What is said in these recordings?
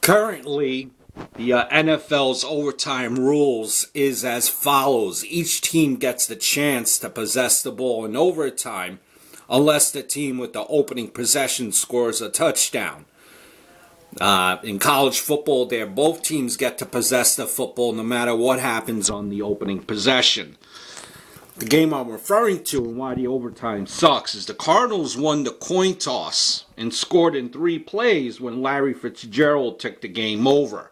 Currently, the NFL's overtime rules is as follows. Each team gets the chance to possess the ball in overtime unless the team with the opening possession scores a touchdown. In college football, both teams get to possess the football no matter what happens on the opening possession. The game I'm referring to and why the overtime sucks is the Cardinals won the coin toss and scored in 3 plays when Larry Fitzgerald took the game over.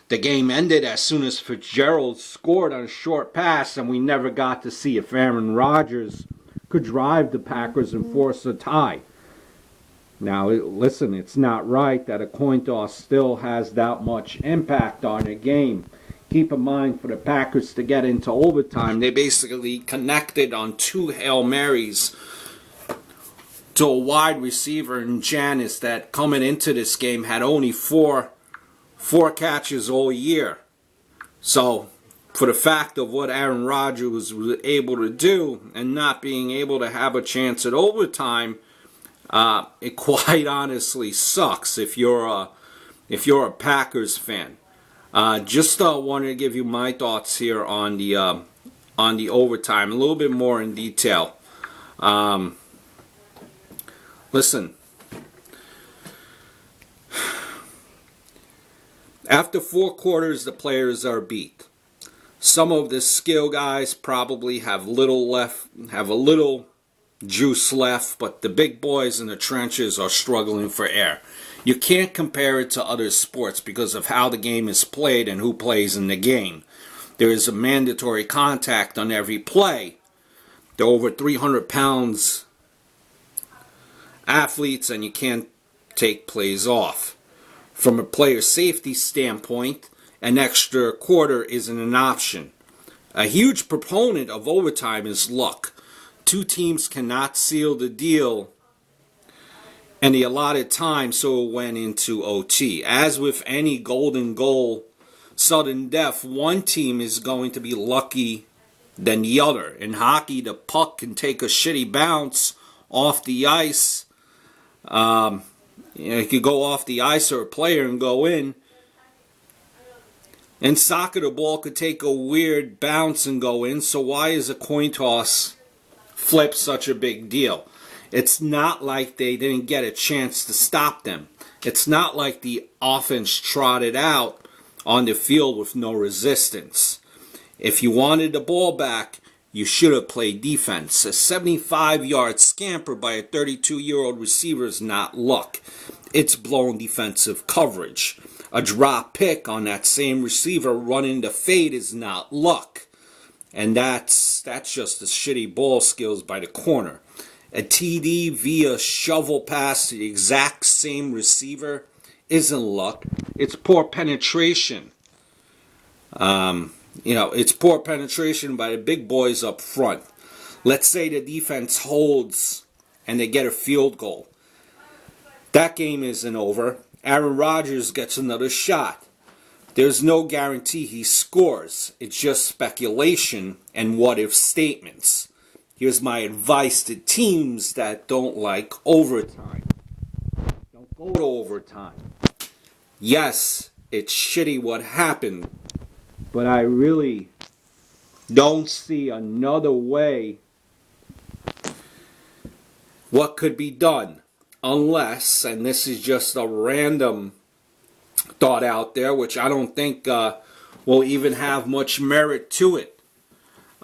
The game ended as soon as Fitzgerald scored on a short pass, and we never got to see if Aaron Rodgers could drive the Packers and force a tie. Now, listen, it's not right that a coin toss still has that much impact on a game. Keep in mind, for the Packers to get into overtime, they basically connected on 2 Hail Marys to a wide receiver in Janis that coming into this game had only four catches all year. So, for the fact of what Aaron Rodgers was able to do and not being able to have a chance at overtime, it quite honestly sucks if you're a Packers fan. Just wanted to give you my thoughts here on the overtime, a little bit more in detail. Listen, after 4 quarters, the players are beat. Some of the skill guys probably have a little juice left, but the big boys in the trenches are struggling for air. You can't compare it to other sports because of how the game is played and who plays in the game. There is a mandatory contact on every play. They're over 300 pounds athletes, and you can't take plays off. From a player safety standpoint, an extra quarter isn't an option. A huge proponent of overtime is luck. 2 teams cannot seal the deal and the allotted time, so it went into OT. As with any golden goal, sudden death, one team is going to be lucky than the other. In hockey, the puck can take a shitty bounce off the ice. It could go off the ice or a player and go in. In soccer, the ball could take a weird bounce and go in. So why is a coin toss flip such a big deal? It's not like they didn't get a chance to stop them. It's not like the offense trotted out on the field with no resistance. If you wanted the ball back, you should have played defense. A 75-yard scamper by a 32-year-old receiver is not luck. It's blown defensive coverage. A drop pick on that same receiver running the fade is not luck. And that's just the shitty ball skills by the corner. A TD via shovel pass to the exact same receiver isn't luck. It's poor penetration. It's poor penetration by the big boys up front. Let's say the defense holds and they get a field goal. That game isn't over. Aaron Rodgers gets another shot. There's no guarantee he scores. It's just speculation and what-if statements. Here's my advice to teams that don't like overtime. Don't go to overtime. Yes, it's shitty what happened, but I really don't see another way what could be done. Unless, and this is just a random thought out there, which I don't think will even have much merit to it.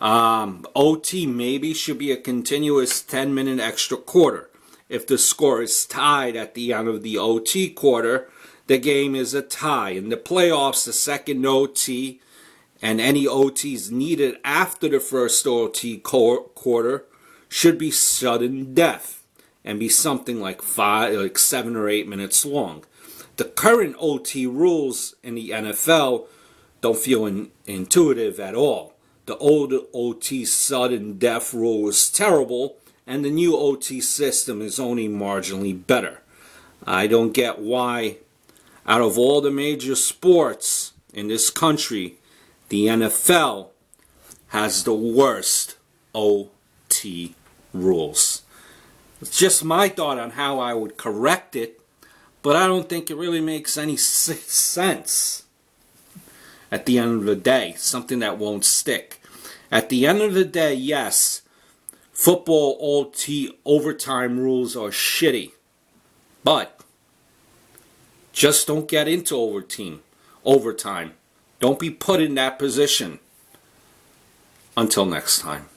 OT maybe should be a continuous 10-minute extra quarter. If the score is tied at the end of the OT quarter, the game is a tie. In the playoffs, the second OT and any OTs needed after the first OT quarter should be sudden death and be something like 7 or 8 minutes long. The current OT rules in the NFL don't feel intuitive at all. The old OT sudden death rule was terrible, and the new OT system is only marginally better. I don't get why, out of all the major sports in this country, the NFL has the worst OT rules. It's just my thought on how I would correct it, but I don't think it really makes any sense at the end of the day. Something that won't stick. At the end of the day, yes, football OT overtime rules are shitty, but just don't get into overtime. Don't be put in that position. Until next time.